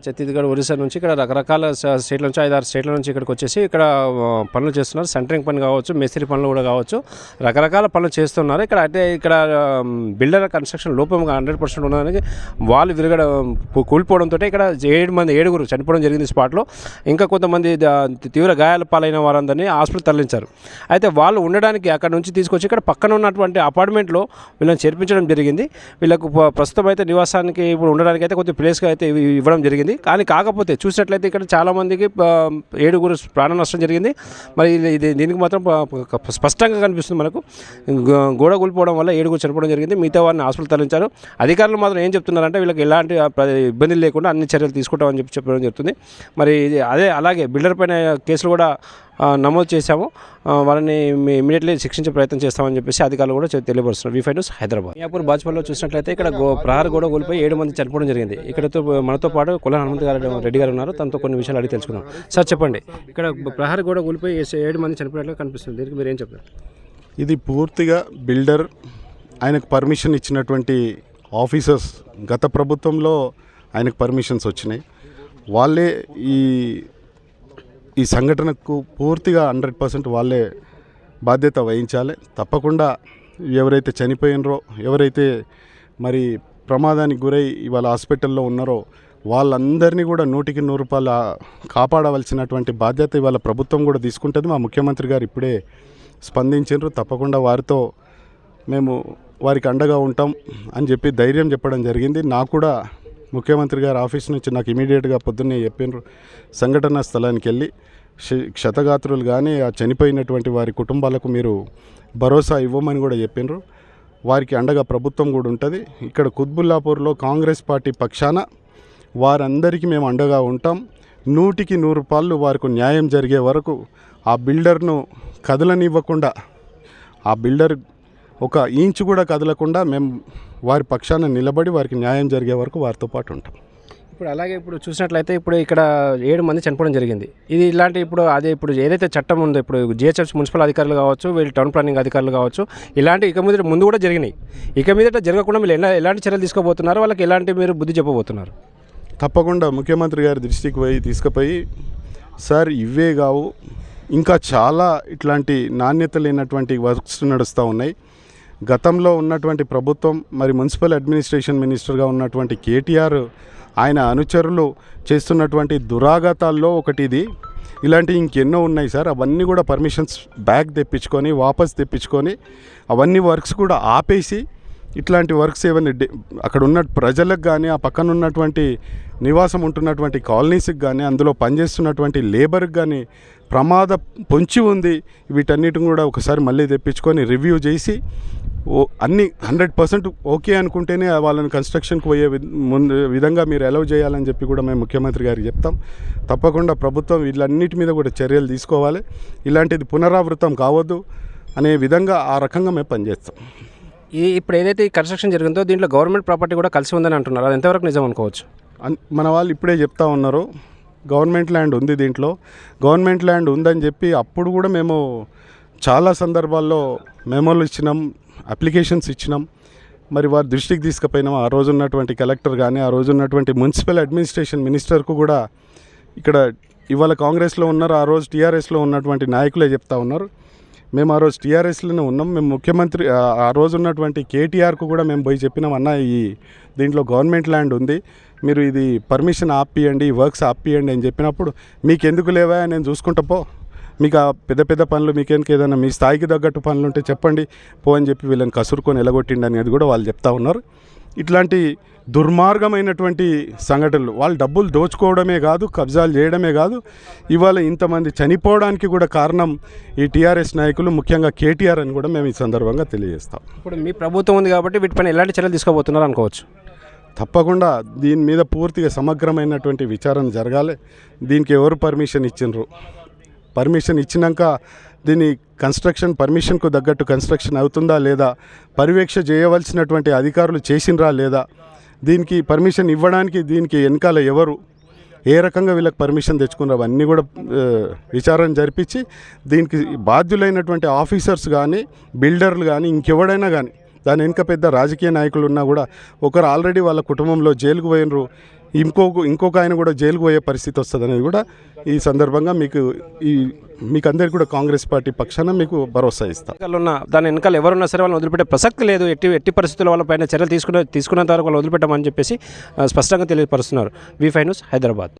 ఛత్తీస్గఢ్, ఒరిస్సా నుంచి ఇక్కడ రకరకాల స్టేట్ల నుంచి 5-6 స్టేట్ల నుంచి ఇక్కడికి వచ్చేసి ఇక్కడ పనులు చేస్తున్నారు. సెంటరింగ్ పని కావచ్చు, మేస్త్రి పనులు కూడా కావచ్చు, రకరకాల పనులు చేస్తున్నారు. ఇక్కడ అయితే ఇక్కడ బిల్డర్ కన్స్ట్రక్షన్ లోపం 100% ఉన్నదానికి వాళ్ళు కూలిపోవడంతో ఇక్కడ 7 చనిపోవడం జరిగింది స్పాట్లో. ఇంకా కొంతమంది తీవ్ర గాయాల పాలైన వారందరినీ హాస్పిటల్ తరలించారు. అయితే వాళ్ళు ఉండడానికి అక్కడ నుంచి తీసుకొచ్చి ఇక్కడ పక్కన ఉన్నటువంటి అపార్ట్మెంట్లో వీళ్ళని చేర్పించడం జరిగింది. వీళ్ళకు ప్రస్తుతం అయితే నివాసానికి ఇప్పుడు ఉండడానికి అయితే కొంచెం ప్లేస్గా అయితే ఇవ్వడం జరిగింది. కానీ కాకపోతే చూసినట్లయితే ఇక్కడ చాలామందికి 7 ప్రాణ నష్టం జరిగింది. మరి దీనికి మాత్రం స్పష్టంగా కనిపిస్తుంది మనకు. గోడ కూలిపోవడం వల్ల 7 చనిపోవడం జరిగింది. మిగతా వారిని హాస్పిటల్ తరలించారు. అధికారులు మాత్రం ఏం చెప్తున్నారంటే వీళ్ళకి ఎలాంటి ఇబ్బందులు లేకుండా అన్ని చర్యలు తీసుకుంటామని చెప్పడం జరుగుతుంది. మరి అలాగే బిల్డర్ పైన కేసులు కూడా నమోదు చేశాము. వాళ్ళని ఇమీడియట్లీ శిక్షించే ప్రయత్నం చేస్తామని చెప్పేసి అధికారులు కూడా తెలియపరుస్తున్నారు. V5 news, Hyderabad. మియాపూర్ బాజ్పల్లిలో చూసినట్లయితే ఇక్కడ ప్రహారీ గోడ కూలిపోయి 7 మంది చనిపోవడం జరిగింది. మనతో పాటు కుల హనుమంత్ రెడ్డి గారు ఉన్నారు. తనతో కొన్ని విషయాలు అడిగి తెలుసుకుందాం. సార్ చెప్పండి, ఇక్కడ ప్రహారీ గోడ కూలిపోయి 7 మంది చనిపోయినట్లు కనిపిస్తుంది. దీనికి మీరు ఏం చెప్తారు? ఇది పూర్తిగా బిల్డర్ ఆయనకు పర్మిషన్ ఇచ్చినటువంటి ఆఫీసర్స్, గత ప్రభుత్వంలో ఆయనకు పర్మిషన్స్ వచ్చినాయి. వాళ్ళే ఈ సంఘటనకు పూర్తిగా 100% వాళ్ళే బాధ్యత వహించాలి. తప్పకుండా ఎవరైతే చనిపోయినరో, ఎవరైతే మరి ప్రమాదానికి గురై ఇవాళ హాస్పిటల్లో ఉన్నారో వాళ్ళందరినీ కూడా 100కి 100 రూపాయలు కాపాడవలసినటువంటి బాధ్యత ఇవాళ ప్రభుత్వం కూడా తీసుకుంటుంది. మా ముఖ్యమంత్రి గారు ఇప్పుడే స్పందించారు. తప్పకుండా వారితో మేము వారికి అండగా ఉంటాం అని చెప్పి ధైర్యం చెప్పడం జరిగింది. నాకు కూడా ముఖ్యమంత్రి గారి ఆఫీస్ నుంచి నాకు ఇమీడియట్గా పొద్దున్నే చెప్పినారు, సంఘటనా స్థలానికి వెళ్ళి క్షతగాత్రులు కానీ ఆ చనిపోయినటువంటి వారి కుటుంబాలకు మీరు భరోసా ఇవ్వమని కూడా చెప్పినారు. వారికి అండగా ప్రభుత్వం కూడా ఉంటుంది. ఇక్కడ కుత్బుల్లాపూర్లో కాంగ్రెస్ పార్టీ పక్షాన వారందరికీ మేము అండగా ఉంటాం. 100కి 100 రూపాయలు వారికి న్యాయం జరిగే వరకు ఆ బిల్డర్ను కదలనివ్వకుండా, ఆ బిల్డర్ ఒక ఇంచు కూడా కదలకుండా మేము వారి పక్షాన నిలబడి వారికి న్యాయం జరిగే వరకు వారితో పాటు ఉంటాం. ఇప్పుడు చూసినట్లయితే ఇప్పుడు ఇక్కడ 7 మంది చనిపోవడం జరిగింది. ఇది ఇలాంటి ఇప్పుడు ఏదైతే చట్టం ఉందో, ఇప్పుడు GHMC మున్సిపల్ అధికారులు కావచ్చు, వీళ్ళు టౌన్ ప్లానింగ్ అధికారులు కావచ్చు, ఇలాంటి ఇక ముందు కూడా జరిగినాయి. ఇక మీదట జరగకుండా మీరు ఎలాంటి చర్యలు తీసుకోబోతున్నారు? వాళ్ళకి ఎలాంటి మీరు బుద్ధి చెప్పబోతున్నారు? తప్పకుండా ముఖ్యమంత్రి గారి దృష్టికి తీసుకుపోయి, సార్ ఇవే కావు, ఇంకా చాలా ఇట్లాంటి నాణ్యత లేనటువంటి వర్క్స్ నడుస్తూ ఉన్నాయి. గతంలో ఉన్నటువంటి ప్రభుత్వం, మరి మున్సిపల్ అడ్మినిస్ట్రేషన్ మినిస్టర్గా ఉన్నటువంటి KTR ఆయన అనుచరులు చేస్తున్నటువంటి దురాఘాతాల్లో ఒకటి ఇది. ఇలాంటి ఇంకెన్నో ఉన్నాయి సార్. అవన్నీ కూడా పర్మిషన్స్ బ్యాక్ తెప్పించుకొని, వాపస్ తెప్పించుకొని, అవన్నీ వర్క్స్ కూడా ఆపేసి ఇట్లాంటి వర్క్స్ ఏమైనా అక్కడ ఉన్న ప్రజలకు కానీ, ఆ పక్కన ఉన్నటువంటి నివాసం ఉంటున్నటువంటి కాలనీస్కి కానీ, అందులో పనిచేస్తున్నటువంటి లేబర్కి కానీ పొంచి ఉంది. వీటన్నిటిని కూడా ఒకసారి మళ్ళీ తెప్పించుకొని రివ్యూ చేసి అన్నీ 100% ఓకే అనుకుంటేనే వాళ్ళని కన్స్ట్రక్షన్కి పోయే విధంగా మీరు అలౌ చేయాలని చెప్పి కూడా మేము ముఖ్యమంత్రి గారికి చెప్తాం. తప్పకుండా ప్రభుత్వం వీళ్ళన్నిటి మీద కూడా చర్యలు తీసుకోవాలి. ఇలాంటిది పునరావృతం కావద్దు అనే విధంగా ఆ రకంగా మేము పనిచేస్తాం. ఇప్పుడు ఏదైతే ఈ కన్స్ట్రక్షన్ జరిగిందో దీంట్లో గవర్నమెంట్ ప్రాపర్టీ కూడా కలిసి ఉందని అంటున్నారు. అది ఎంతవరకు నిజం అనుకోవచ్చు? మన వాళ్ళు ఇప్పుడే చెప్తా ఉన్నారు, గవర్నమెంట్ ల్యాండ్ ఉంది, దీంట్లో గవర్నమెంట్ ల్యాండ్ ఉందని చెప్పి అప్పుడు కూడా మేము చాలా సందర్భాల్లో మెమోలు ఇచ్చినాం, అప్లికేషన్స్ ఇచ్చినాం. మరి వారి దృష్టికి తీసుకుపోయినాం. ఆ రోజు ఉన్నటువంటి కలెక్టర్ కానీ, ఆ రోజు ఉన్నటువంటి మున్సిపల్ అడ్మినిస్ట్రేషన్ మినిస్టర్కు కూడా ఇక్కడ ఇవాళ కాంగ్రెస్లో ఉన్నారు, ఆ రోజు TRSలో ఉన్నటువంటి నాయకులే చెప్తా ఉన్నారు. మేము ఆ రోజు TRSలోనే ఉన్నాం. మేము ముఖ్యమంత్రి ఆ రోజు ఉన్నటువంటి KTRకు కూడా మేము పోయి చెప్పినాం, అన్న దీంట్లో గవర్నమెంట్ ల్యాండ్ ఉంది, మీరు ఇది పర్మిషన్ ఆపియండి, వర్క్స్ ఆపియండి అని చెప్పినప్పుడు, మీకు ఎందుకు లేవా, నేను చూసుకుంటా పో, మీకు ఆ పెద్ద పనులు మీకేందుకు, ఏదైనా మీ స్థాయికి తగ్గట్టు పనులు ఉంటే చెప్పండి పో అని చెప్పి వీళ్ళని కసురుకొని ఎలగొట్టిండి అనేది కూడా వాళ్ళు చెప్తా ఉన్నారు. ఇట్లాంటి దుర్మార్గమైనటువంటి సంఘటనలు, వాళ్ళు డబ్బులు దోచుకోవడమే కాదు, కబ్జాలు చేయడమే కాదు, ఇవాళ ఇంతమంది చనిపోవడానికి కూడా కారణం ఈ TRS నాయకులు, ముఖ్యంగా KTR అని కూడా మేము ఈ సందర్భంగా తెలియజేస్తాం. ఇప్పుడు మీ ప్రభుత్వం ఉంది కాబట్టి వీటిపైన ఎలాంటి చర్యలు తీసుకోబోతున్నారు అనుకోవచ్చు? తప్పకుండా దీని మీద పూర్తిగా సమగ్రమైనటువంటి విచారణ జరగాలి. దీనికి ఎవరు పర్మిషన్ ఇచ్చినరు, పర్మిషన్ ఇచ్చినాక దీని పర్మిషన్కు తగ్గట్టు కన్స్ట్రక్షన్ అవుతుందా లేదా, పర్యవేక్ష చేయవలసినటువంటి అధికారులు చేసినరా లేదా, దీనికి పర్మిషన్ ఇవ్వడానికి దీనికి వెనకాల ఎవరు, ఏ రకంగా వీళ్ళకి పర్మిషన్ తెచ్చుకున్నారు, అవన్నీ కూడా విచారణ జరిపించి దీనికి బాధ్యులైనటువంటి ఆఫీసర్స్ కానీ, బిల్డర్లు కానీ, ఇంకెవడైనా కానీ, దాని వెనుక పెద్ద రాజకీయ నాయకులు ఉన్నా కూడా, ఒకరు ఆల్రెడీ వాళ్ళ కుటుంబంలో జైలుకు పోయినరు, ఇంకొక ఆయన కూడా జైలుకు పోయే పరిస్థితి వస్తుంది అనేది కూడా ఈ సందర్భంగా మీకు అందరికీ కూడా కాంగ్రెస్ పార్టీ పక్షాన మీకు భరోసా ఇస్తాం. ఉన్న దాని వెనకాల ఎవరున్నా సరే వాళ్ళని వదిలిపెట్టే ప్రసక్తి లేదు. ఎట్టి పరిస్థితుల్లో వాళ్ళపైన చర్యలు తీసుకున్నంత వరకు వాళ్ళు వదిలిపెట్టామని చెప్పేసి స్పష్టంగా తెలియపరుస్తున్నారు. వి5 న్యూస్, హైదరాబాద్.